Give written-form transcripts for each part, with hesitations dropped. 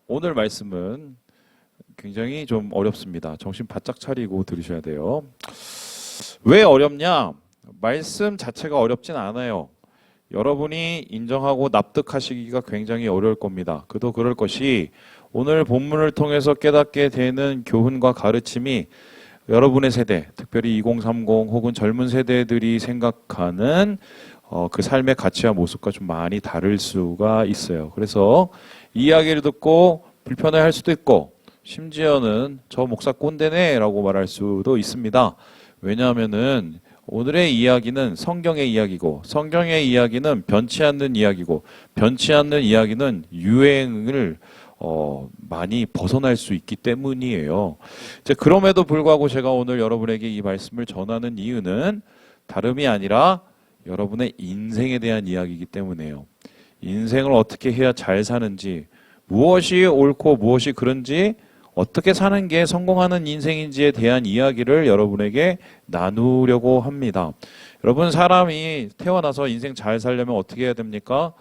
오늘 말씀은 굉장히 좀 어렵습니다. 정신 바짝 차리고 들으셔야 돼요. 왜 어렵냐? 말씀 자체가 어렵진 않아요. 여러분이 인정하고 납득하시기가 굉장히 어려울 겁니다. 그도 그럴 것이 오늘 본문을 통해서 깨닫게 되는 교훈과 가르침이 여러분의 세대, 특별히 2030 혹은 젊은 세대들이 생각하는 그 삶의 가치와 모습과 좀 많이 다를 수가 있어요. 그래서 이야기를 듣고 불편해할 수도 있고 심지어는 저 목사 꼰대네 라고 말할 수도 있습니다. 왜냐하면은 오늘의 이야기는 성경의 이야기고 성경의 이야기는 변치 않는 이야기고 변치 않는 이야기는 유행을 많이 벗어날 수 있기 때문이에요. 이제 그럼에도 불구하고 제가 오늘 여러분에게 이 말씀을 전하는 이유는 다름이 아니라 여러분의 인생에 대한 이야기이기 때문에요. 인생을 어떻게 해야 잘 사는지, 무엇이 옳고 무엇이 그른지, 어떻게 사는 게 성공하는 인생인지에 대한 이야기를 여러분에게 나누려고 합니다. 여러분, 사람이 태어나서 인생 잘 살려면 어떻게 해야 됩니까?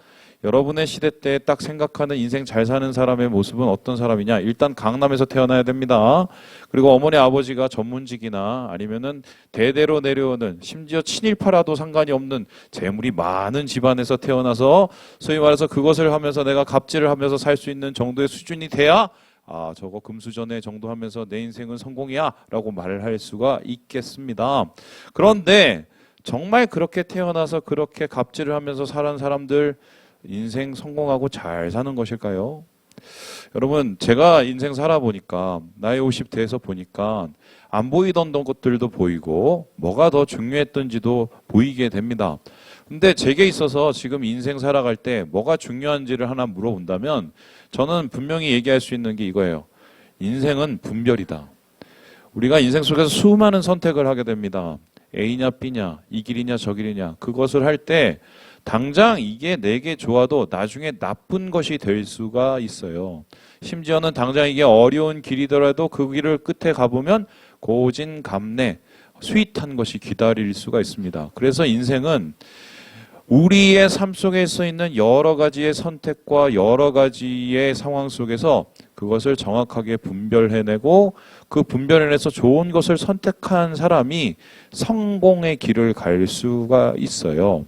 여러분의 시대 때 딱 생각하는 인생 잘 사는 사람의 모습은 어떤 사람이냐? 일단 강남에서 태어나야 됩니다. 그리고 어머니 아버지가 전문직이나 아니면은 대대로 내려오는 심지어 친일파라도 상관이 없는 재물이 많은 집안에서 태어나서 소위 말해서 그것을 하면서 내가 갑질을 하면서 살 수 있는 정도의 수준이 돼야 저거 금수저네 정도 하면서 내 인생은 성공이야 라고 말을 할 수가 있겠습니다. 그런데 정말 그렇게 태어나서 그렇게 갑질을 하면서 살은 사람들 인생 성공하고 잘 사는 것일까요? 여러분, 제가 인생 살아보니까 나이 50대에서 보니까 안 보이던 것들도 보이고 뭐가 더 중요했던지도 보이게 됩니다. 근데 제게 있어서 지금 인생 살아갈 때 뭐가 중요한지를 하나 물어본다면 저는 분명히 얘기할 수 있는 게 이거예요. 인생은 분별이다. 우리가 인생 속에서 수많은 선택을 하게 됩니다. A냐 B냐, 이 길이냐 저 길이냐. 그것을 할 때 당장 이게 내게 좋아도 나중에 나쁜 것이 될 수가 있어요. 심지어는 당장 이게 어려운 길이더라도 그 길을 끝에 가보면 고진감래, 스윗한 것이 기다릴 수가 있습니다. 그래서 인생은 우리의 삶 속에 서 있는 여러 가지의 선택과 여러 가지의 상황 속에서 그것을 정확하게 분별해내고 그 분별해내서 좋은 것을 선택한 사람이 성공의 길을 갈 수가 있어요.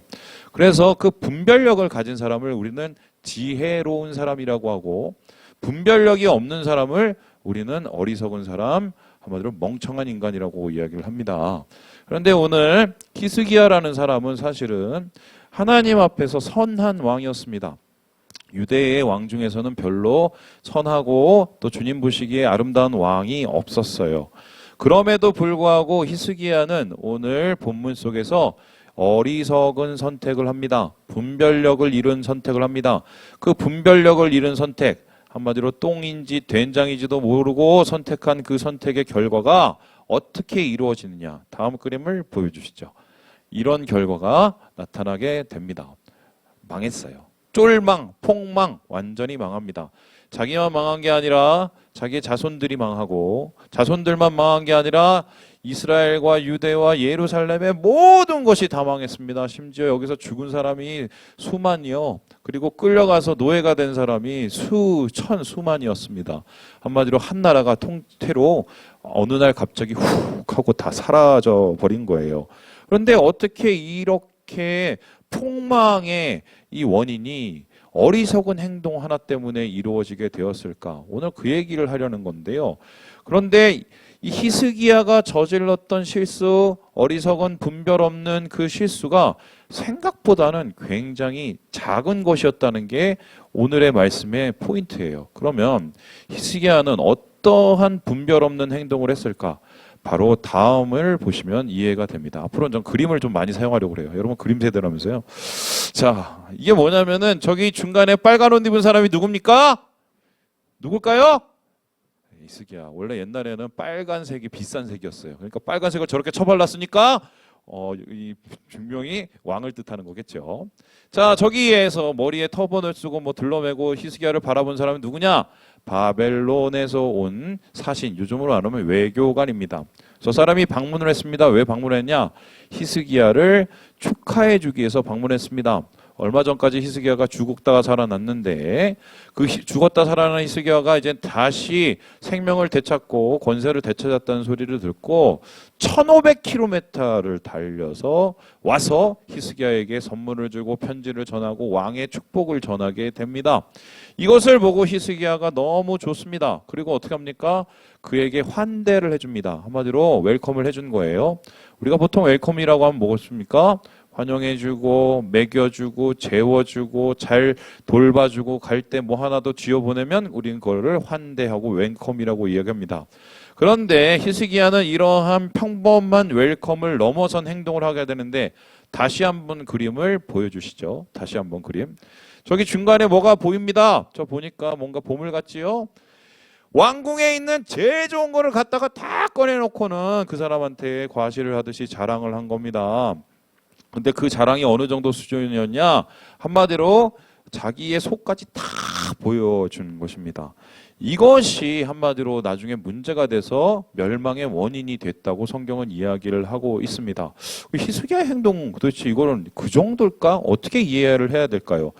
그래서 그 분별력을 가진 사람을 우리는 지혜로운 사람이라고 하고 분별력이 없는 사람을 우리는 어리석은 사람, 한마디로 멍청한 인간이라고 이야기를 합니다. 그런데 오늘 히스기야라는 사람은 사실은 하나님 앞에서 선한 왕이었습니다. 유대의 왕 중에서는 별로 선하고 또 주님 보시기에 아름다운 왕이 없었어요. 그럼에도 불구하고 히스기야는 오늘 본문 속에서 어리석은 선택을 합니다. 분별력을 잃은 선택을 합니다. 그 분별력을 잃은 선택, 한마디로 똥인지 된장인지도 모르고 선택한 그 선택의 결과가 어떻게 이루어지느냐. 다음 그림을 보여주시죠. 이런 결과가 나타나게 됩니다. 망했어요. 쫄망, 폭망, 완전히 망합니다. 자기만 망한 게 아니라 자기의 자손들이 망하고 자손들만 망한 게 아니라 이스라엘과 유대와 예루살렘의 모든 것이 다 망했습니다. 심지어 여기서 죽은 사람이 수만이요. 그리고 끌려가서 노예가 된 사람이 수만이었습니다. 한마디로 한 나라가 통째로 어느 날 갑자기 훅 하고 다 사라져 버린 거예요. 그런데 어떻게 이렇게 폭망의 이 원인이 어리석은 행동 하나 때문에 이루어지게 되었을까? 오늘 그 얘기를 하려는 건데요. 그런데 이 히스기야가 저질렀던 실수, 어리석은 분별 없는 그 실수가 생각보다는 굉장히 작은 것이었다는 게 오늘의 말씀의 포인트예요. 그러면 히스기야는 어떠한 분별 없는 행동을 했을까? 바로 다음을 보시면 이해가 됩니다. 앞으로는 좀 그림을 좀 많이 사용하려고 그래요. 여러분 그림 세대라면서요. 자, 이게 뭐냐면은 저기 중간에 빨간 옷 입은 사람이 누굽니까? 누굴까요? 히스기야. 원래 옛날에는 빨간색이 비싼 색이었어요. 그러니까 빨간색을 저렇게 쳐발랐으니까 이 분명히 왕을 뜻하는 거겠죠. 자, 저기에서 머리에 터번을 쓰고 뭐 들러매고 히스기야를 바라본 사람은 누구냐? 바벨론에서 온 사신, 요즘으로 말하면 외교관입니다. 저 사람이 방문을 했습니다. 왜 방문했냐? 히스기야를 축하해 주기 위해서 방문했습니다. 얼마 전까지 히스기야가 죽었다가 살아났는데 그 죽었다 살아난 히스기야가 이제 다시 생명을 되찾고 권세를 되찾았다는 소리를 듣고 1500km를 달려서 와서 히스기야에게 선물을 주고 편지를 전하고 왕의 축복을 전하게 됩니다. 이것을 보고 히스기야가 너무 좋습니다. 그리고 어떻게 합니까? 그에게 환대를 해줍니다. 한마디로 웰컴을 해준 거예요. 우리가 보통 웰컴이라고 하면 뭐겠습니까? 환영해주고 먹여주고 재워주고 잘 돌봐주고 갈 때 뭐 하나 더 쥐어보내면 우리는 그거를 환대하고 웰컴이라고 이야기합니다. 그런데 히스기야는 이러한 평범한 웰컴을 넘어선 행동을 하게 되는데 다시 한번 그림을 보여주시죠. 다시 한번 그림. 저기 중간에 뭐가 보입니다. 저 보니까 뭔가 보물 같지요? 왕궁에 있는 제일 좋은 거를 갖다가 다 꺼내놓고는 그 사람한테 과시를 하듯이 자랑을 한 겁니다. 근데 그 자랑이 어느 정도 수준이었냐? 한마디로 자기의 속까지 다 보여주는 것입니다. 이것이 한마디로 나중에 문제가 돼서 멸망의 원인이 됐다고 성경은 이야기를 하고 있습니다. 히스기야의 행동 도대체 이거는 그 정도일까? 어떻게 이해를 해야 될까요?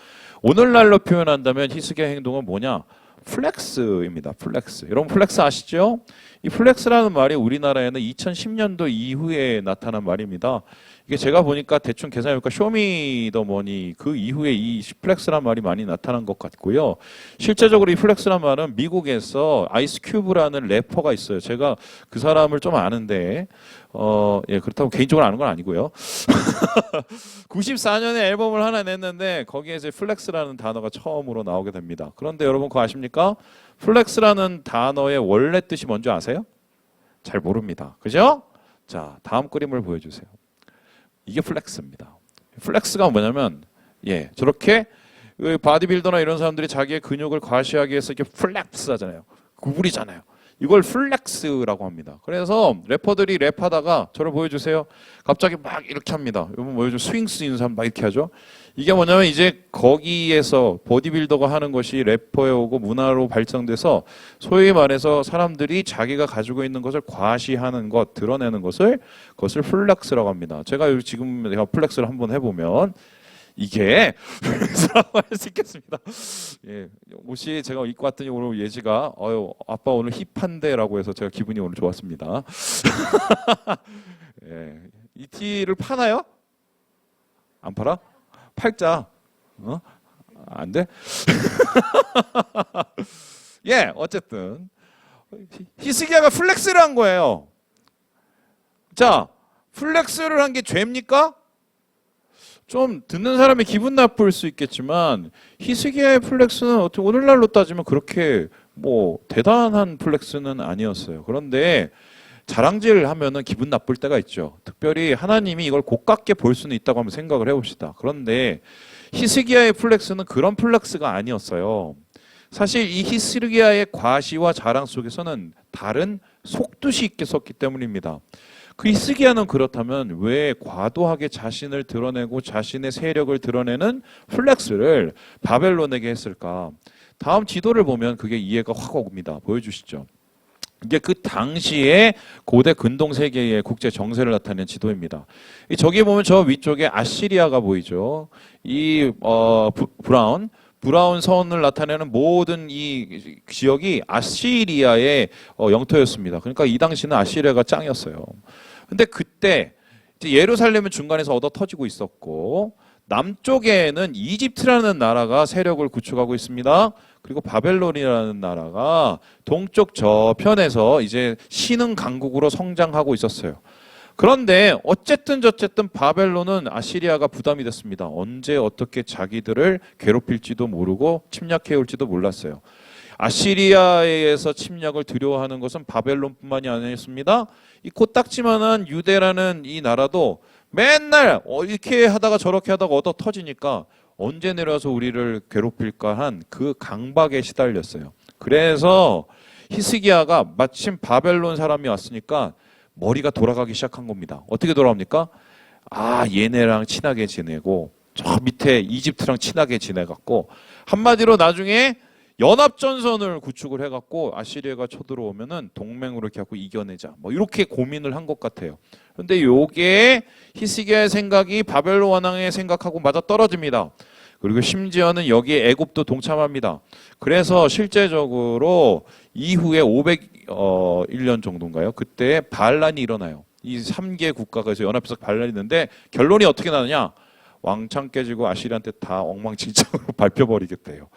오늘날로 표현한다면 히스기야의 행동은 뭐냐? 플렉스입니다. 플렉스. 여러분 플렉스 아시죠? 이 플렉스라는 말이 우리나라에는 2010년도 이후에 나타난 말입니다. 이게 제가 보니까 대충 계산해보니까 쇼미더머니 그 이후에 이 플렉스란 말이 많이 나타난 것 같고요. 실제적으로 이 플렉스란 말은 미국에서 아이스 큐브라는 래퍼가 있어요. 제가 그 사람을 좀 아는데 예, 그렇다고 개인적으로 아는 건 아니고요. 94년에 앨범을 하나 냈는데 거기에 이제 플렉스라는 단어가 처음으로 나오게 됩니다. 그런데 여러분 그거 아십니까? 플렉스라는 단어의 원래 뜻이 뭔지 아세요? 잘 모릅니다. 그죠? 자, 다음 그림을 보여주세요. 이게 플렉스입니다. 플렉스가 뭐냐면 예, 저렇게 바디빌더나 이런 사람들이 자기의 근육을 과시하기 위해서 이렇게 플렉스 하잖아요. 구부리잖아요. 이걸 플렉스라고 합니다. 그래서 래퍼들이 랩하다가 저를 보여주세요. 갑자기 막 이렇게 합니다. 여러분 뭐 요즘 스윙스 있는 사람 막 이렇게 하죠. 이게 뭐냐면 이제 거기에서 보디빌더가 하는 것이 래퍼에 오고 문화로 발전돼서 소위 말해서 사람들이 자기가 가지고 있는 것을 과시하는 것, 드러내는 것을 그것을 플렉스라고 합니다. 제가 지금 내가 플렉스를 한번 해보면 이게 플렉스라고 할 수 있겠습니다. 예, 옷이 제가 입고 왔더니 오늘 예지가 아빠 오늘 힙한데라고 해서 제가 기분이 오늘 좋았습니다. 예, 이 티를 파나요? 안 팔아? 팔자. 안 돼? 예, 어쨌든 히스기야가 플렉스를 한 거예요. 자, 플렉스를 한 게 죄입니까? 좀 듣는 사람이 기분 나쁠 수 있겠지만 히스기야의 플렉스는 어떻게 오늘날로 따지면 그렇게 뭐 대단한 플렉스는 아니었어요. 그런데 자랑질 하면은 기분 나쁠 때가 있죠. 특별히 하나님이 이걸 고깝게 볼 수는 있다고 한번 생각을 해봅시다. 그런데 히스기야의 플렉스는 그런 플렉스가 아니었어요. 사실 이 히스기야의 과시와 자랑 속에서는 다른 속뜻이 있었기 때문입니다. 그 히스기야는 그렇다면 왜 과도하게 자신을 드러내고 자신의 세력을 드러내는 플렉스를 바벨론에게 했을까? 다음 지도를 보면 그게 이해가 확 옵니다. 보여주시죠. 이게 그 당시에 고대 근동 세계의 국제 정세를 나타낸 지도입니다. 저기 보면 저 위쪽에 아시리아가 보이죠. 이 브라운 선을 나타내는 모든 이 지역이 아시리아의 영토였습니다. 그러니까 이 당시는 아시리아가 짱이었어요. 근데 그때 이제 예루살렘은 중간에서 얻어 터지고 있었고 남쪽에는 이집트라는 나라가 세력을 구축하고 있습니다. 그리고 바벨론이라는 나라가 동쪽 저편에서 이제 신흥 강국으로 성장하고 있었어요. 그런데 어쨌든 바벨론은 아시리아가 부담이 됐습니다. 언제 어떻게 자기들을 괴롭힐지도 모르고 침략해올지도 몰랐어요. 아시리아에서 침략을 두려워하는 것은 바벨론뿐만이 아니었습니다. 이 코딱지만한 유대라는 이 나라도 맨날 이렇게 하다가 저렇게 하다가 얻어 터지니까 언제 내려와서 우리를 괴롭힐까 한 그 강박에 시달렸어요. 그래서 히스기야가 마침 바벨론 사람이 왔으니까 머리가 돌아가기 시작한 겁니다. 어떻게 돌아갑니까? 얘네랑 친하게 지내고 저 밑에 이집트랑 친하게 지내갖고 한마디로 나중에 연합전선을 구축을 해갖고 아시리아가 쳐들어오면은 동맹으로 이렇게 갖고 이겨내자. 뭐 이렇게 고민을 한 것 같아요. 그런데 요게 히스기야의 생각이 바벨론 왕의 생각하고 맞아 떨어집니다. 그리고 심지어는 여기에 애굽도 동참합니다. 그래서 실제적으로 이후에 501년 정도인가요? 그때 반란이 일어나요. 이 3개 국가가 연합해서 반란이 있는데 결론이 어떻게 나느냐? 왕창 깨지고 아시리아한테 다 엉망진창으로 밟혀버리겠대요.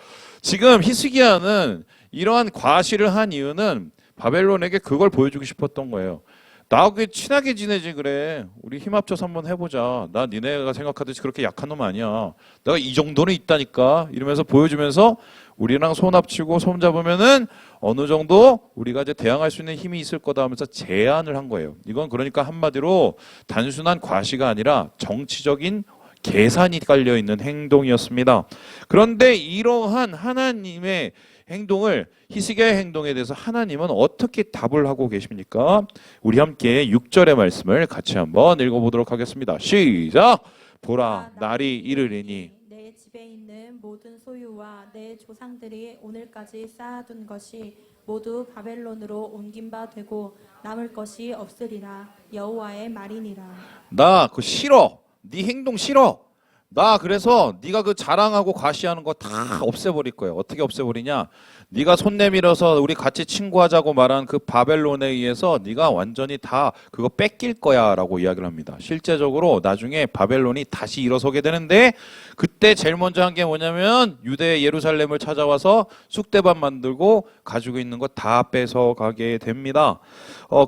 지금 히스기야는 이러한 과시를 한 이유는 바벨론에게 그걸 보여주고 싶었던 거예요. 나하고 친하게 지내지 그래. 우리 힘 합쳐서 한번 해보자. 나 니네가 생각하듯이 그렇게 약한 놈 아니야. 내가 이 정도는 있다니까. 이러면서 보여주면서 우리랑 손 합치고 손 잡으면은 어느 정도 우리가 이제 대항할 수 있는 힘이 있을 거다 하면서 제안을 한 거예요. 이건 그러니까 한마디로 단순한 과시가 아니라 정치적인 계산이 깔려 있는 행동이었습니다. 그런데 이러한 하나님의 행동을 히스기야의 행동에 대해서 하나님은 어떻게 답을 하고 계십니까? 우리 함께 6절의 말씀을 같이 한번 읽어보도록 하겠습니다. 시작! 보라 날이 이르리니 내 집에 있는 모든 소유와 내 조상들이 오늘까지 쌓아둔 것이 모두 바벨론으로 옮긴 바 되고 남을 것이 없으리라. 여호와의 말이니라. 나 그거 싫어. 네 행동 싫어. 나 그래서 네가 그 자랑하고 과시하는 거 다 없애버릴 거예요. 어떻게 없애버리냐? 네가 손 내밀어서 우리 같이 친구하자고 말한 그 바벨론에 의해서 네가 완전히 다 그거 뺏길 거야라고 이야기를 합니다. 실제적으로 나중에 바벨론이 다시 일어서게 되는데 그때 제일 먼저 한 게 뭐냐면 유대 예루살렘을 찾아와서 쑥대밭 만들고 가지고 있는 거 다 뺏어가게 됩니다.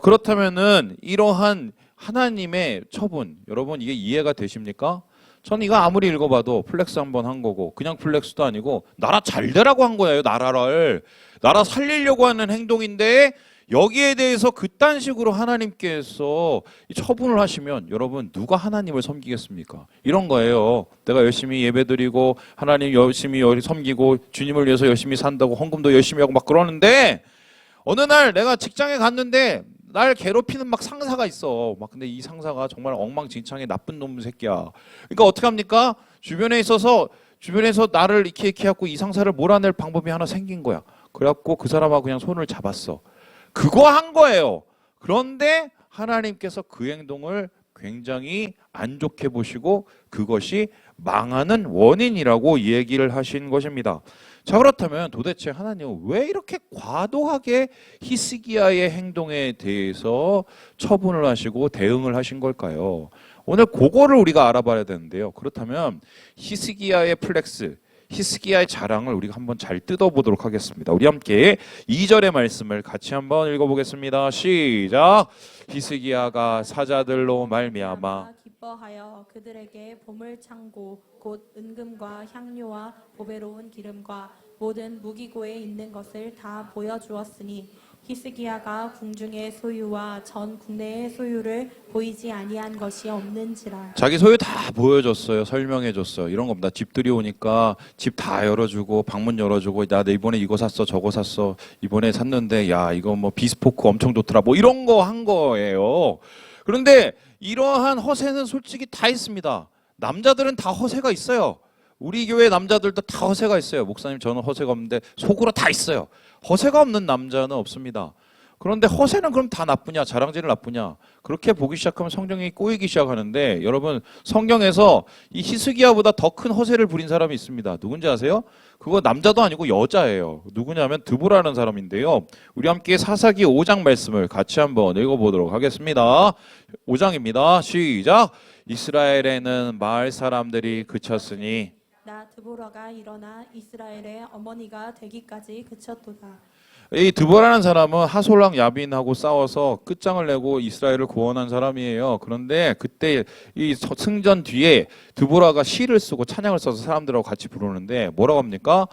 그렇다면은 이러한 하나님의 처분, 여러분 이게 이해가 되십니까? 전 이거 아무리 읽어봐도 플렉스 한번 한 거고 그냥 플렉스도 아니고 나라 잘 되라고 한 거예요. 나라 살리려고 하는 행동인데 여기에 대해서 그딴 식으로 하나님께서 처분을 하시면 여러분 누가 하나님을 섬기겠습니까? 이런 거예요. 내가 열심히 예배드리고 하나님 열심히 섬기고 주님을 위해서 열심히 산다고 헌금도 열심히 하고 막 그러는데 어느 날 내가 직장에 갔는데 날 괴롭히는 막 상사가 있어. 막 근데 이 상사가 정말 엉망진창의 나쁜 놈 새끼야. 그러니까 어떻게 합니까? 주변에서 나를 이렇게 해갖고 이 상사를 몰아낼 방법이 하나 생긴 거야. 그래갖고 그 사람하고 그냥 손을 잡았어. 그거 한 거예요. 그런데 하나님께서 그 행동을 굉장히 안 좋게 보시고 그것이 망하는 원인이라고 얘기를 하신 것입니다. 자, 그렇다면 도대체 하나님은 왜 이렇게 과도하게 히스기야의 행동에 대해서 처분을 하시고 대응을 하신 걸까요? 오늘 그거를 우리가 알아봐야 되는데요. 그렇다면 히스기야의 플렉스, 히스기야의 자랑을 우리가 한번 잘 뜯어보도록 하겠습니다. 우리 함께 2절의 말씀을 같이 한번 읽어보겠습니다. 시작! 히스기야가 사자들로 말미암아 기뻐하여 그들에게 보물창고 곧 은금과 향료와 보배로운 기름과 모든 무기고에 있는 것을 다 보여주었으니 히스기야가 궁중의 소유와 전 국내의 소유를 보이지 아니한 것이 없는지라. 자기 소유 다 보여줬어요. 설명해줬어요. 이런 겁니다. 집들이 오니까 집 다 열어주고 방문 열어주고 나 이번에 이거 샀어 저거 샀어 이번에 샀는데 야 이거 뭐 비스포크 엄청 좋더라 뭐 이런 거 한 거예요. 그런데 이러한 허세는 솔직히 다 있습니다. 남자들은 다 허세가 있어요. 우리 교회 남자들도 다 허세가 있어요. 목사님 저는 허세가 없는데 속으로 다 있어요. 허세가 없는 남자는 없습니다. 그런데 허세는 그럼 다 나쁘냐? 자랑질은 나쁘냐? 그렇게 보기 시작하면 성경이 꼬이기 시작하는데 여러분 성경에서 이 히스기야보다 더 큰 허세를 부린 사람이 있습니다. 누군지 아세요? 그거 남자도 아니고 여자예요. 누구냐면 드보라는 사람인데요. 우리 함께 사사기 5장 말씀을 같이 한번 읽어보도록 하겠습니다. 5장입니다. 시작! 이스라엘에는 마을 사람들이 그쳤으니 나 드보라가 일어나 이스라엘의 어머니가 되기까지 그쳤도다. 이 드보라는 사람은 하솔랑 야빈하고 싸워서 끝장을 내고 이스라엘을 구원한 사람이에요. 그런데 그때 이 승전 뒤에 드보라가 시를 쓰고 찬양을 써서 사람들하고 같이 부르는데 뭐라고 합니까?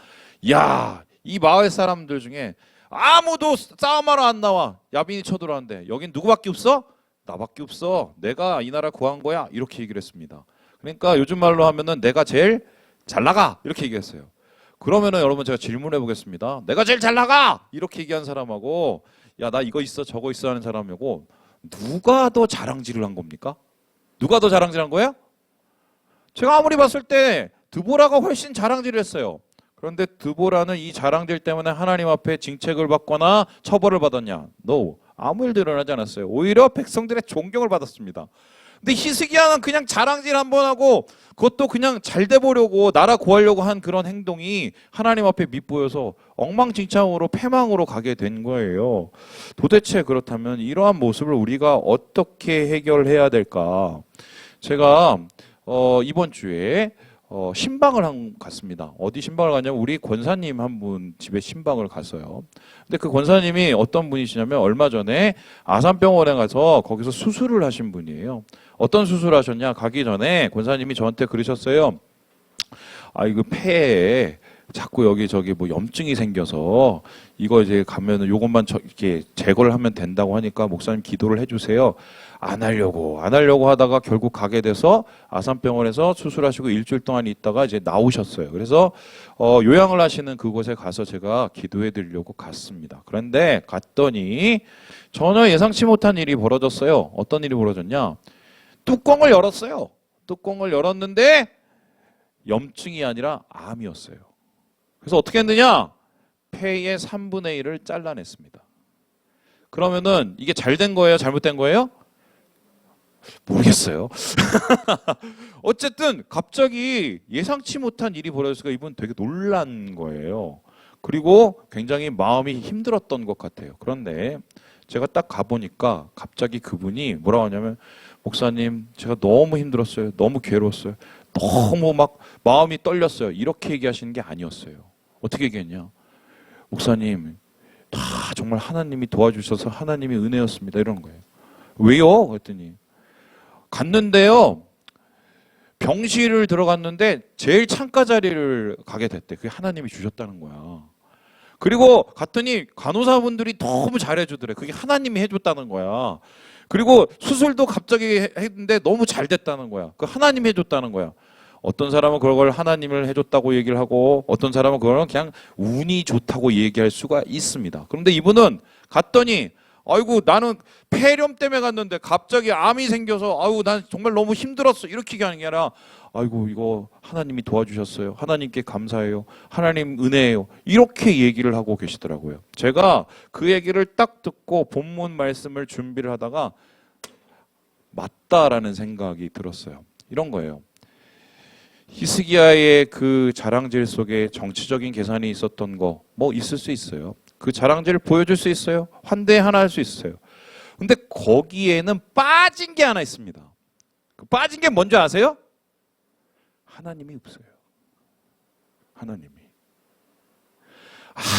야, 이 마을 사람들 중에 아무도 싸움하러 안 나와. 야빈이 쳐들어왔는데 여긴 누구밖에 없어? 나밖에 없어. 내가 이 나라 구한 거야. 이렇게 얘기를 했습니다. 그러니까 요즘 말로 하면은 내가 제일 잘 나가 이렇게 얘기했어요. 그러면은 여러분 제가 질문해 보겠습니다. 내가 제일 잘 나가 이렇게 얘기한 사람하고 야 나 이거 있어 저거 있어 하는 사람하고 누가 더 자랑질을 한 겁니까? 누가 더 자랑질한 거예요? 제가 아무리 봤을 때 드보라가 훨씬 자랑질을 했어요. 그런데 드보라는 이 자랑질 때문에 하나님 앞에 징책을 받거나 처벌을 받았냐? No. 아무 일도 일어나지 않았어요. 오히려 백성들의 존경을 받았습니다. 근데 히스기야는 그냥 자랑질 한번 하고 그것도 그냥 잘 돼 보려고 나라 구하려고 한 그런 행동이 하나님 앞에 밉보여서 엉망진창으로 패망으로 가게 된 거예요. 도대체 그렇다면 이러한 모습을 우리가 어떻게 해결해야 될까? 제가 이번 주에 신방을 갔습니다. 어디 신방을 갔냐면 우리 권사님 한 분 집에 신방을 갔어요. 근데 그 권사님이 어떤 분이시냐면 얼마 전에 아산병원에 가서 거기서 수술을 하신 분이에요. 어떤 수술을 하셨냐? 가기 전에 권사님이 저한테 그러셨어요. 아, 이거 폐에 자꾸 여기 저기 뭐 염증이 생겨서 이거 이제 가면은 요것만 이렇게 제거를 하면 된다고 하니까 목사님 기도를 해주세요. 안 하려고 하다가 결국 가게 돼서 아산병원에서 수술하시고 일주일 동안 있다가 이제 나오셨어요. 그래서 요양을 하시는 그곳에 가서 제가 기도해 드리려고 갔습니다. 그런데 갔더니 전혀 예상치 못한 일이 벌어졌어요. 어떤 일이 벌어졌냐? 뚜껑을 열었어요. 뚜껑을 열었는데 염증이 아니라 암이었어요. 그래서 어떻게 했느냐? 폐의 3분의 1을 잘라냈습니다. 그러면은 이게 잘 된 거예요? 잘못된 거예요? 모르겠어요. 어쨌든 갑자기 예상치 못한 일이 벌어졌으니까 이분 되게 놀란 거예요. 그리고 굉장히 마음이 힘들었던 것 같아요. 그런데 제가 딱 가보니까 갑자기 그분이 뭐라고 하냐면 목사님 제가 너무 힘들었어요. 너무 괴로웠어요. 너무 막 마음이 떨렸어요. 이렇게 얘기하시는 게 아니었어요. 어떻게 얘기했냐? 목사님 다 정말 하나님이 도와주셔서 하나님의 은혜였습니다. 이러는 거예요. 왜요? 그랬더니 갔는데요. 병실을 들어갔는데 제일 창가 자리를 가게 됐대. 그게 하나님이 주셨다는 거야. 그리고 갔더니 간호사분들이 너무 잘해주더래. 그게 하나님이 해줬다는 거야. 그리고 수술도 갑자기 했는데 너무 잘 됐다는 거야. 그 하나님이 해줬다는 거야. 어떤 사람은 그걸 하나님을 해줬다고 얘기를 하고 어떤 사람은 그걸 그냥 운이 좋다고 얘기할 수가 있습니다. 그런데 이분은 갔더니 아이고 나는 폐렴 때문에 갔는데 갑자기 암이 생겨서 아이고 난 정말 너무 힘들었어 이렇게 얘기하는 게 아니라 아이고 이거 하나님이 도와주셨어요. 하나님께 감사해요. 하나님 은혜예요. 이렇게 얘기를 하고 계시더라고요. 제가 그 얘기를 딱 듣고 본문 말씀을 준비를 하다가 맞다라는 생각이 들었어요. 이런 거예요. 히스기야의 그 자랑질 속에 정치적인 계산이 있었던 거 뭐 있을 수 있어요. 그 자랑질을 보여줄 수 있어요. 환대 하나 할 수 있어요. 근데 거기에는 빠진 게 하나 있습니다. 그 빠진 게 뭔지 아세요? 하나님이 없어요. 하나님이.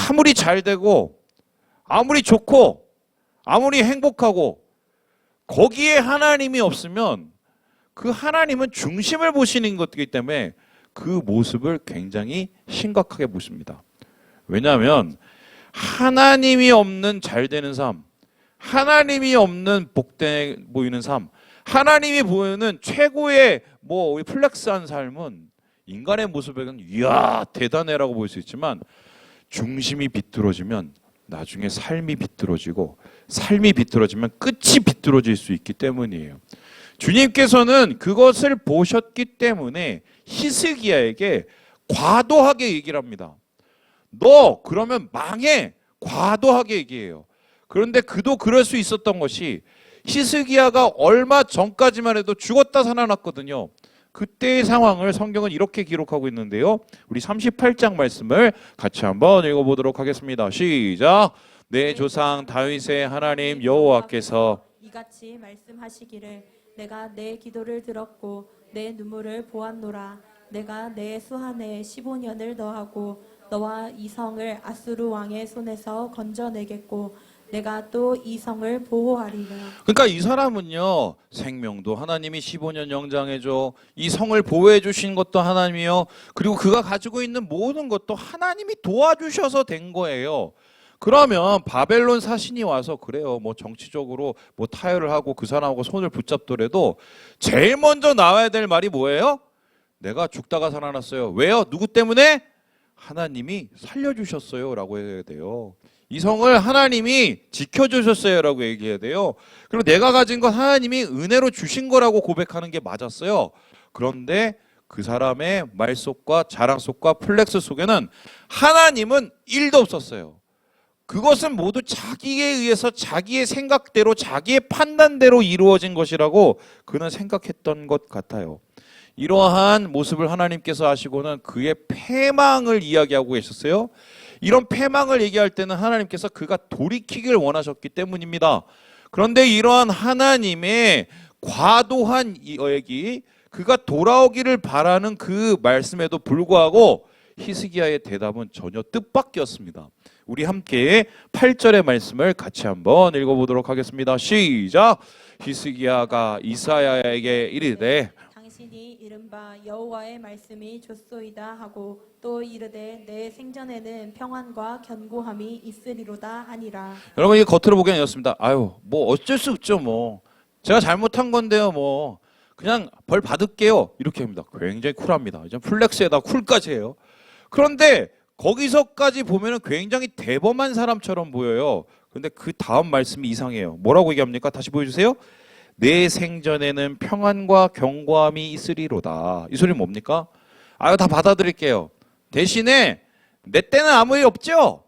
아무리 잘 되고 아무리 좋고 아무리 행복하고 거기에 하나님이 없으면 그 하나님은 중심을 보시는 것이기 때문에 그 모습을 굉장히 심각하게 보십니다. 왜냐하면 하나님이 없는 잘 되는 삶, 하나님이 없는 복돼 보이는 삶, 하나님이 보이는 최고의 뭐 플렉스한 삶은 인간의 모습에는 이야 대단해라고 볼 수 있지만 중심이 비뚤어지면 나중에 삶이 비뚤어지고 삶이 비뚤어지면 끝이 비뚤어질 수 있기 때문이에요. 주님께서는 그것을 보셨기 때문에 히스기야에게 과도하게 얘기를 합니다. 너 그러면 망해. 과도하게 얘기해요. 그런데 그도 그럴 수 있었던 것이 히스기야가 얼마 전까지만 해도 죽었다 살아났거든요. 그때의 상황을 성경은 이렇게 기록하고 있는데요. 우리 38장 말씀을 같이 한번 읽어보도록 하겠습니다. 시작. 내 조상 다윗의 하나님 여호와께서 이같이 말씀하시기를 내가 내 기도를 들었고 내 눈물을 보았노라. 내가 내 수한에 15년을 더하고 너와 이 성을 아수르 왕의 손에서 건져내겠고 내가 또 이 성을 보호하리라. 그러니까 이 사람은요 생명도 하나님이 15년 영장해줘, 이 성을 보호해 주신 것도 하나님이요, 그리고 그가 가지고 있는 모든 것도 하나님이 도와주셔서 된 거예요. 그러면 바벨론 사신이 와서 그래요 뭐 정치적으로 뭐 타협을 하고 그 사람하고 손을 붙잡더라도 제일 먼저 나와야 될 말이 뭐예요? 내가 죽다가 살아났어요. 왜요? 누구 때문에? 하나님이 살려주셨어요 라고 해야 돼요. 이 성을 하나님이 지켜주셨어요 라고 얘기해야 돼요. 그리고 내가 가진 건 하나님이 은혜로 주신 거라고 고백하는 게 맞았어요. 그런데 그 사람의 말 속과 자랑 속과 플렉스 속에는 하나님은 1도 없었어요. 그것은 모두 자기에 의해서 자기의 생각대로 자기의 판단대로 이루어진 것이라고 그는 생각했던 것 같아요. 이러한 모습을 하나님께서 아시고는 그의 패망을 이야기하고 계셨어요. 이런 패망을 얘기할 때는 하나님께서 그가 돌이키길 원하셨기 때문입니다. 그런데 이러한 하나님의 과도한 얘기, 그가 돌아오기를 바라는 그 말씀에도 불구하고 히스기야의 대답은 전혀 뜻밖이었습니다. 우리 함께 8절의 말씀을 같이 한번 읽어보도록 하겠습니다. 시작! 히스기야가 이사야에게 이르되 당신이 이른바 여호와의 말씀이 좋소이다 하고 또 이르되 내 생전에는 평안과 견고함이 있으리로다 하니라. 여러분, 이게 겉으로 보기에는 이렇습니다. 아유, 뭐 어쩔 수 없죠. 뭐 제가 잘못한 건데요. 뭐 그냥 벌 받을게요. 이렇게 합니다. 굉장히 쿨합니다. 이제 플렉스에다 쿨까지 해요. 그런데 거기서까지 보면은 굉장히 대범한 사람처럼 보여요. 그런데 그 다음 말씀이 이상해요. 뭐라고 얘기합니까? 다시 보여주세요. 내 생전에는 평안과 견고함이 있으리로다. 이 소리는 뭡니까? 아유, 다 받아들일게요. 대신에 내 때는 아무 일 없죠?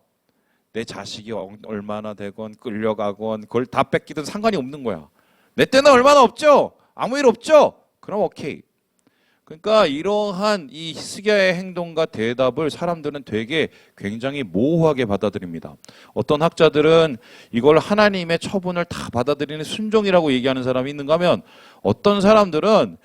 내 자식이 얼마나 되건 끌려가건 그걸 다 뺏기든 상관이 없는 거야. 내 때는 얼마나 없죠? 아무 일 없죠? 그럼 오케이. 그러니까 이러한 이 히스기야의 행동과 대답을 사람들은 되게 굉장히 모호하게 받아들입니다. 어떤 학자들은 이걸 하나님의 처분을 다 받아들이는 순종이라고 얘기하는 사람이 있는가 하면 어떤 사람들은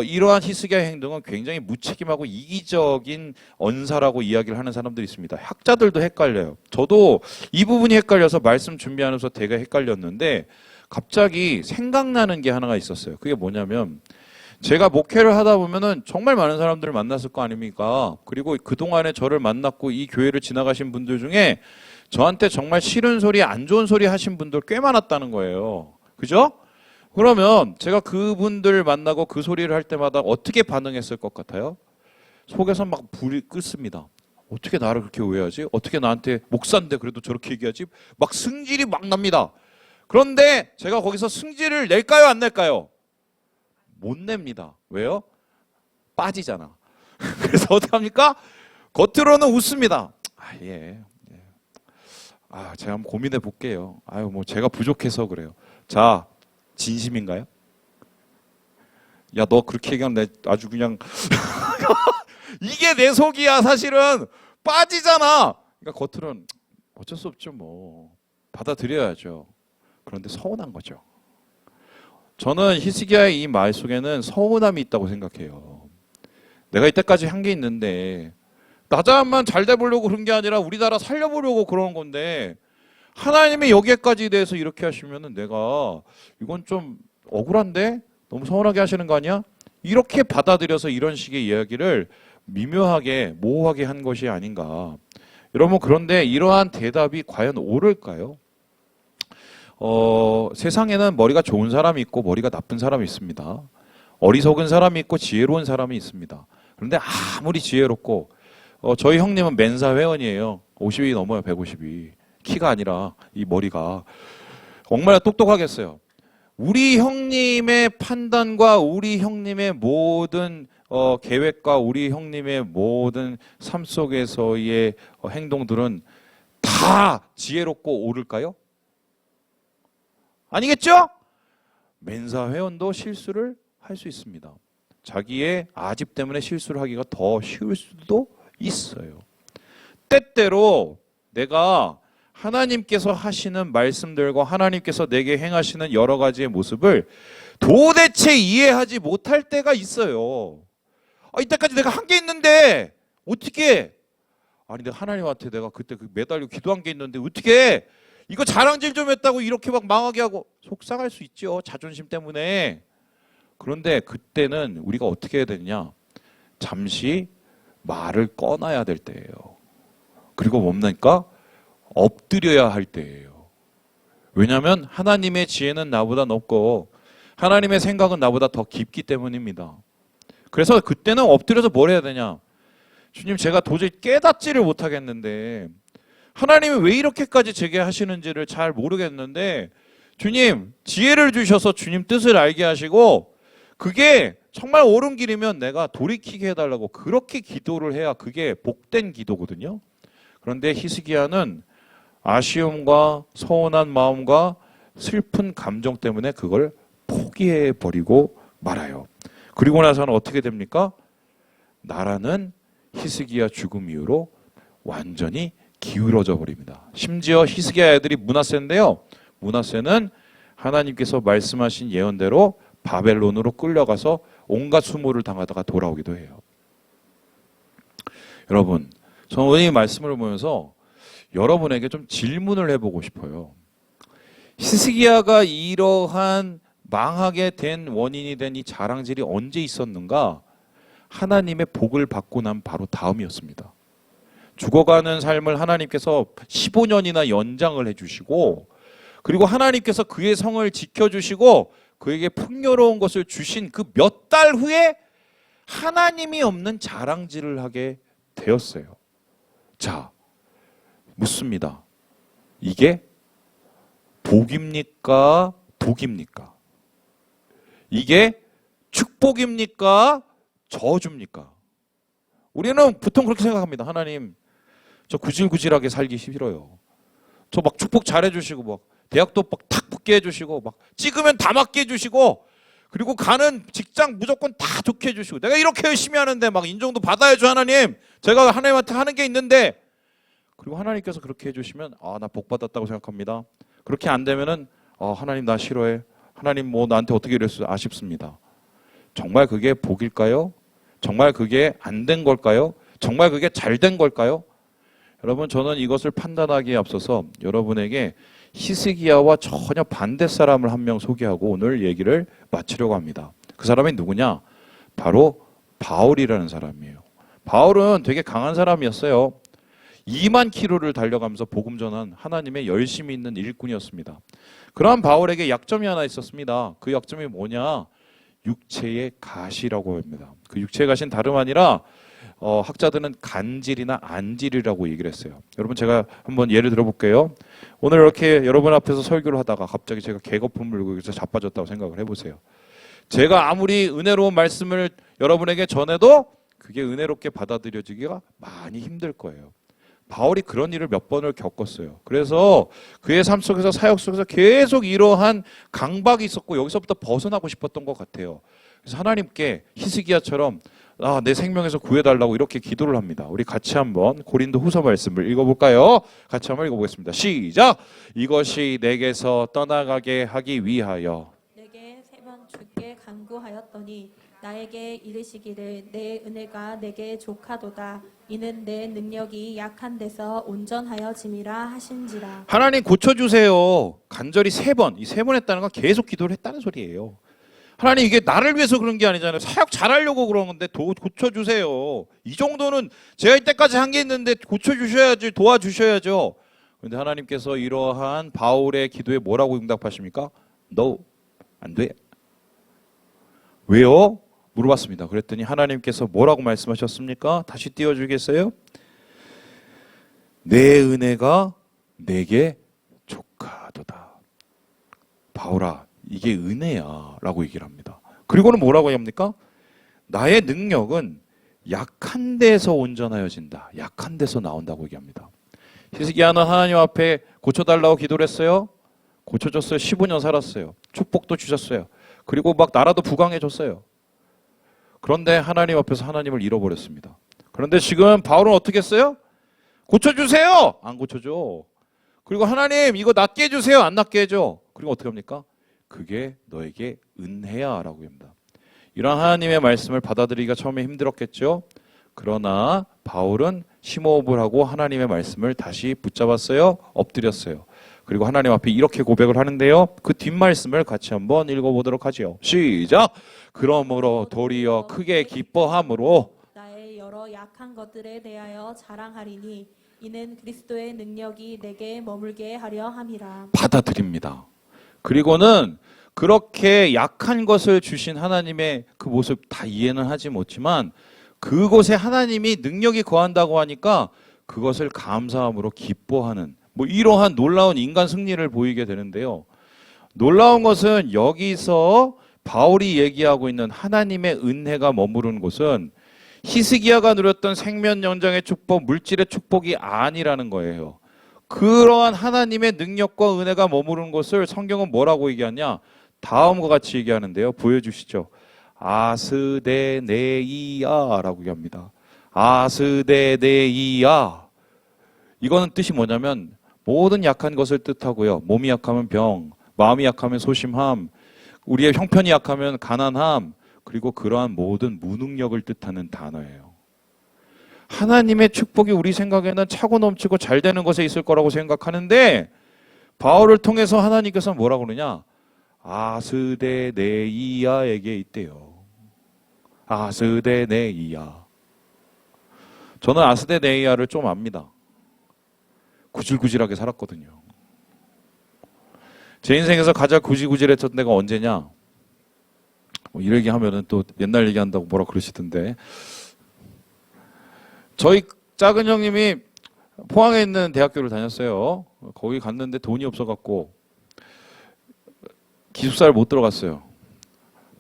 이러한 히스기야의 행동은 굉장히 무책임하고 이기적인 언사라고 이야기를 하는 사람들이 있습니다. 학자들도 헷갈려요. 저도 이 부분이 헷갈려서 말씀 준비하면서 되게 헷갈렸는데 갑자기 생각나는 게 하나가 있었어요. 그게 뭐냐면 제가 목회를 하다 보면은 정말 많은 사람들을 만났을 거 아닙니까? 그리고 그동안에 저를 만났고 이 교회를 지나가신 분들 중에 저한테 정말 싫은 소리, 안 좋은 소리 하신 분들 꽤 많았다는 거예요. 그죠? 그러면 제가 그분들 만나고 그 소리를 할 때마다 어떻게 반응했을 것 같아요? 속에서 막 불이 끓습니다. 어떻게 나를 그렇게 오해하지? 어떻게 나한테 목사인데 그래도 저렇게 얘기하지? 막 승질이 막 납니다. 그런데 제가 거기서 승질을 낼까요? 안 낼까요? 못 냅니다. 왜요? 빠지잖아. 그래서 어떻게 합니까? 겉으로는 웃습니다. 아, 예. 아, 제가 한번 고민해 볼게요. 아유, 뭐 제가 부족해서 그래요. 자, 진심인가요? 야, 너 그렇게 얘기하면 내 아주 그냥 이게 내 속이야. 사실은 빠지잖아. 그러니까 겉으로는 어쩔 수 없죠. 뭐 받아들여야죠. 그런데 서운한 거죠. 저는 히스기야의 이 말 속에는 서운함이 있다고 생각해요. 내가 이때까지 한 게 있는데 나자만 잘 돼보려고 그런 게 아니라 우리나라 살려보려고 그러는 건데 하나님이 여기에까지 대해서 이렇게 하시면은 내가 이건 좀 억울한데? 너무 서운하게 하시는 거 아니야? 이렇게 받아들여서 이런 식의 이야기를 미묘하게 모호하게 한 것이 아닌가. 여러분, 그런데 이러한 대답이 과연 옳을까요? 세상에는 머리가 좋은 사람이 있고 머리가 나쁜 사람이 있습니다. 어리석은 사람이 있고 지혜로운 사람이 있습니다. 그런데 아무리 지혜롭고 저희 형님은 멘사 회원이에요. 50이 넘어요. 150이. 키가 아니라 이 머리가 얼마나 똑똑하겠어요. 우리 형님의 판단과 우리 형님의 모든 계획과 우리 형님의 모든 삶 속에서의 행동들은 다 지혜롭고 옳을까요? 아니겠죠? 멘사 회원도 실수를 할 수 있습니다. 자기의 아집 때문에 실수를 하기가 더 쉬울 수도 있어요. 때때로 내가 하나님께서 하시는 말씀들과 하나님께서 내게 행하시는 여러 가지의 모습을 도대체 이해하지 못할 때가 있어요. 이때까지 내가 한 게 있는데 어떻게? 아니 내가 하나님한테 내가 그때 매달려 기도한 게 있는데 어떻게? 이거 자랑질 좀 했다고 이렇게 막 망하게 하고 속상할 수 있죠. 자존심 때문에. 그런데 그때는 우리가 어떻게 해야 되느냐? 잠시 말을 꺼놔야 될 때예요. 그리고 뭡니까? 엎드려야 할 때예요. 왜냐하면 하나님의 지혜는 나보다 높고 하나님의 생각은 나보다 더 깊기 때문입니다. 그래서 그때는 엎드려서 뭘 해야 되냐? 주님, 제가 도저히 깨닫지를 못하겠는데 하나님이 왜 이렇게까지 제게 하시는지를 잘 모르겠는데 주님 지혜를 주셔서 주님 뜻을 알게 하시고 그게 정말 옳은 길이면 내가 돌이키게 해달라고 그렇게 기도를 해야 그게 복된 기도거든요. 그런데 히스기야는 아쉬움과 서운한 마음과 슬픈 감정 때문에 그걸 포기해 버리고 말아요. 그리고 나서는 어떻게 됩니까? 나라는 히스기야 죽음 이후로 완전히 기울어져 버립니다. 심지어 히스기야 애들이 므낫세인데요. 므낫세는 하나님께서 말씀하신 예언대로 바벨론으로 끌려가서 온갖 수모를 당하다가 돌아오기도 해요. 여러분, 저는 오늘 이 말씀을 보면서 여러분에게 좀 질문을 해보고 싶어요. 히스기야가 이러한 망하게 된 원인이 된 이 자랑질이 언제 있었는가? 하나님의 복을 받고 난 바로 다음이었습니다. 죽어가는 삶을 하나님께서 15년이나 연장을 해주시고, 그리고 하나님께서 그의 성을 지켜주시고 그에게 풍요로운 것을 주신 그 몇 달 후에 하나님이 없는 자랑질을 하게 되었어요. 자, 묻습니다. 이게 복입니까? 독입니까? 이게 축복입니까? 저주입니까? 우리는 보통 그렇게 생각합니다. 하나님, 저 구질구질하게 살기 싫어요. 저 막 축복 잘해주시고, 막 대학도 막 탁 붙게 해주시고, 막 찍으면 다 맞게 해주시고, 그리고 가는 직장 무조건 다 좋게 해주시고, 내가 이렇게 열심히 하는데 막 인정도 받아야죠, 하나님. 제가 하나님한테 하는 게 있는데, 그리고 하나님께서 그렇게 해주시면 나 복 받았다고 생각합니다. 그렇게 안 되면은 하나님 나 싫어해. 하나님 뭐 나한테 어떻게 이랬어? 아쉽습니다. 정말 그게 복일까요? 정말 그게 안 된 걸까요? 정말 그게 잘 된 걸까요? 여러분, 저는 이것을 판단하기에 앞서서 여러분에게 히스기야와 전혀 반대 사람을 한 명 소개하고 오늘 얘기를 마치려고 합니다. 그 사람이 누구냐? 바로 바울이라는 사람이에요. 바울은 되게 강한 사람이었어요. 2만 킬로를 달려가면서 복음 전한 하나님의 열심히 있는 일꾼이었습니다. 그러한 바울에게 약점이 하나 있었습니다. 그 약점이 뭐냐? 육체의 가시라고 합니다. 그 육체의 가시는 다름 아니라 학자들은 간질이나 안질이라고 얘기를 했어요. 여러분, 제가 한번 예를 들어볼게요. 오늘 이렇게 여러분 앞에서 설교를 하다가 갑자기 제가 개거품 물고 여기서 자빠졌다고 생각을 해보세요. 제가 아무리 은혜로운 말씀을 여러분에게 전해도 그게 은혜롭게 받아들여지기가 많이 힘들 거예요. 바울이 그런 일을 몇 번을 겪었어요. 그래서 그의 삶 속에서, 사역 속에서 계속 이러한 강박이 있었고 여기서부터 벗어나고 싶었던 것 같아요. 그래서 하나님께 히스기야처럼 내 생명에서 구해달라고 이렇게 기도를 합니다. 우리 같이 한번 고린도 후서 말씀을 읽어볼까요? 같이 한번 읽어보겠습니다. 시작! 이것이 내게서 떠나가게 하기 위하여 내게 3번 주께 간구하였더니 나에게 이르시기를 내 은혜가 내게 족하도다. 이는 내 능력이 약한 데서 온전하여짐이라 하신지라. 하나님 고쳐주세요. 간절히 3번. 이 3번 했다는 건 계속 기도를 했다는 소리예요. 하나님, 이게 나를 위해서 그런 게 아니잖아요. 사역 잘하려고 그런 건데 고쳐주세요. 이 정도는 제가 이때까지 한 게 있는데 고쳐주셔야지, 도와주셔야죠. 그런데 하나님께서 이러한 바울의 기도에 뭐라고 응답하십니까? No, 안 돼. 왜요? 물어봤습니다. 그랬더니 하나님께서 뭐라고 말씀하셨습니까? 다시 띄워주겠어요? 내 은혜가 내게 족하도다. 바울아, 이게 은혜야 라고 얘기를 합니다. 그리고는 뭐라고 합니까? 나의 능력은 약한 데서 온전하여진다. 약한 데서 나온다고 얘기합니다. 히스기야는 하나님 앞에 고쳐달라고 기도를 했어요. 고쳐줬어요. 15년 살았어요. 축복도 주셨어요. 그리고 막 나라도 부강해졌어요. 그런데 하나님 앞에서 하나님을 잃어버렸습니다. 그런데 지금 바울은 어떻게 했어요? 고쳐주세요! 안 고쳐줘. 그리고 하나님 이거 낫게 해주세요. 안 낫게 해줘. 그리고 어떻게 합니까? 그게 너에게 은혜야 라고 합니다. 이런 하나님의 말씀을 받아들이기가 처음에 힘들었겠죠. 그러나 바울은 심호흡을 하고 하나님의 말씀을 다시 붙잡았어요. 엎드렸어요. 그리고 하나님 앞에 이렇게 고백을 하는데요. 그 뒷말씀을 같이 한번 읽어보도록 하죠. 시작! 그러므로 도리어 크게 기뻐함으로 나의 여러 약한 것들에 대하여 자랑하리니 이는 그리스도의 능력이 내게 머물게 하려 함이라. 받아들입니다. 그리고는 그렇게 약한 것을 주신 하나님의 그 모습 다 이해는 하지 못지만 그곳에 하나님이 능력이 거한다고 하니까 그것을 감사함으로 기뻐하는 이러한 놀라운 인간 승리를 보이게 되는데요. 놀라운 것은 여기서 바울이 얘기하고 있는 하나님의 은혜가 머무르는 곳은 히스기야가 누렸던 생명 연장의 축복, 물질의 축복이 아니라는 거예요. 그러한 하나님의 능력과 은혜가 머무르는 곳을 성경은 뭐라고 얘기하냐? 다음과 같이 얘기하는데요. 보여주시죠. 아스데네이아라고 얘기합니다. 아스데네이아. 이거는 뜻이 뭐냐면 모든 약한 것을 뜻하고요. 몸이 약하면 병, 마음이 약하면 소심함, 우리의 형편이 약하면 가난함, 그리고 그러한 모든 무능력을 뜻하는 단어예요. 하나님의 축복이 우리 생각에는 차고 넘치고 잘 되는 것에 있을 거라고 생각하는데 바울을 통해서 하나님께서 뭐라고 그러냐? 아스데네이아에게 있대요. 아스데네이아. 저는 아스데네이아를 좀 압니다. 구질구질하게 살았거든요. 제 인생에서 가장 구질구질했던 때가 언제냐? 뭐 이런 얘기 하면은 또 옛날 얘기한다고 뭐라 그러시던데. 저희 작은 형님이 포항에 있는 대학교를 다녔어요. 거기 갔는데 돈이 없어갖고 기숙사를 못 들어갔어요.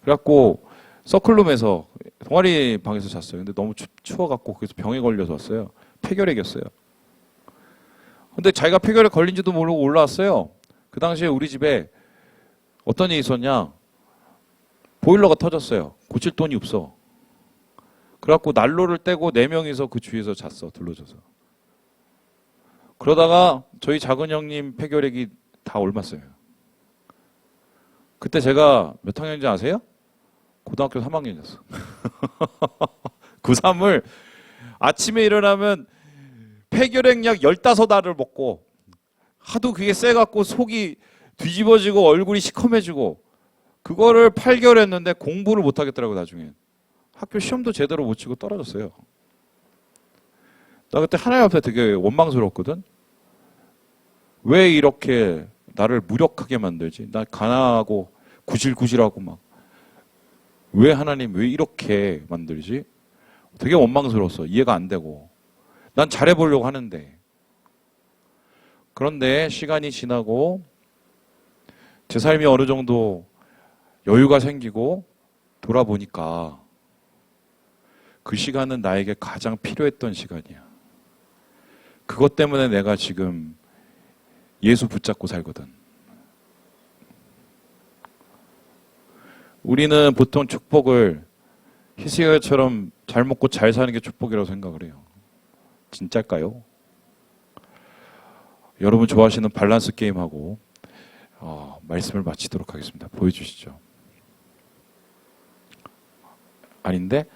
그래갖고 서클룸에서 동아리 방에서 잤어요. 근데 너무 추워갖고 그래서 병에 걸려서 왔어요. 폐결핵이었어요. 근데 자기가 폐결에 걸린지도 모르고 올라왔어요. 그 당시에 우리 집에 어떤 일이 있었냐? 보일러가 터졌어요. 고칠 돈이 없어. 그래갖고 난로를 떼고 4명이서 그 주위에서 잤어. 둘러져서. 그러다가 저희 작은 형님 폐결핵이 다 옮았어요. 그때 제가 몇 학년인지 아세요? 고등학교 3학년이었어. 고3을 아침에 일어나면 폐결핵 약 15알을 먹고 하도 그게 세갖고 속이 뒤집어지고 얼굴이 시커매지고 그거를 8개월 했는데 공부를 못 하겠더라고 나중에. 학교 시험도 제대로 못 치고 떨어졌어요. 나 그때 하나님 앞에 되게 원망스러웠거든. 왜 이렇게 나를 무력하게 만들지? 나 가난하고 구질구질하고 막. 왜 하나님 왜 이렇게 만들지? 되게 원망스러웠어. 이해가 안 되고. 난 잘해보려고 하는데. 그런데 시간이 지나고 제 삶이 어느 정도 여유가 생기고 돌아보니까 그 시간은 나에게 가장 필요했던 시간이야. 그것 때문에 내가 지금 예수 붙잡고 살거든. 우리는 보통 축복을 히스기야처럼 잘 먹고 잘 사는 게 축복이라고 생각을 해요. 진짜일까요? 여러분 좋아하시는 밸런스 게임하고 말씀을 마치도록 하겠습니다. 보여주시죠. 아닌데?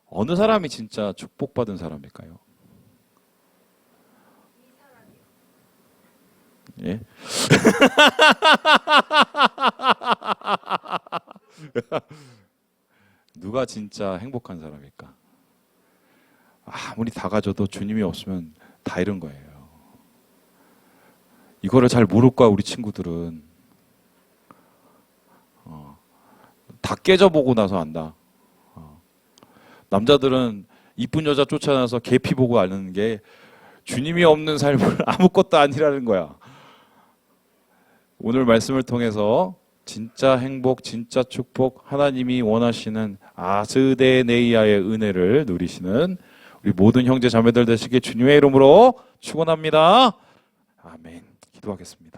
어느 사람이 진짜 축복받은 사람일까요? 예? 누가 진짜 행복한 사람일까? 아무리 다 가져도 주님이 없으면 다 이런 거예요. 이거를 잘 모를 거야 우리 친구들은. 다 깨져보고 나서 안다. 남자들은 이쁜 여자 쫓아나서 계피 보고 아는 게 주님이 없는 삶은 아무것도 아니라는 거야. 오늘 말씀을 통해서 진짜 행복, 진짜 축복, 하나님이 원하시는 아스데네이아의 은혜를 누리시는 우리 모든 형제 자매들 되시길 주님의 이름으로 축원합니다. 아멘. 기도하겠습니다.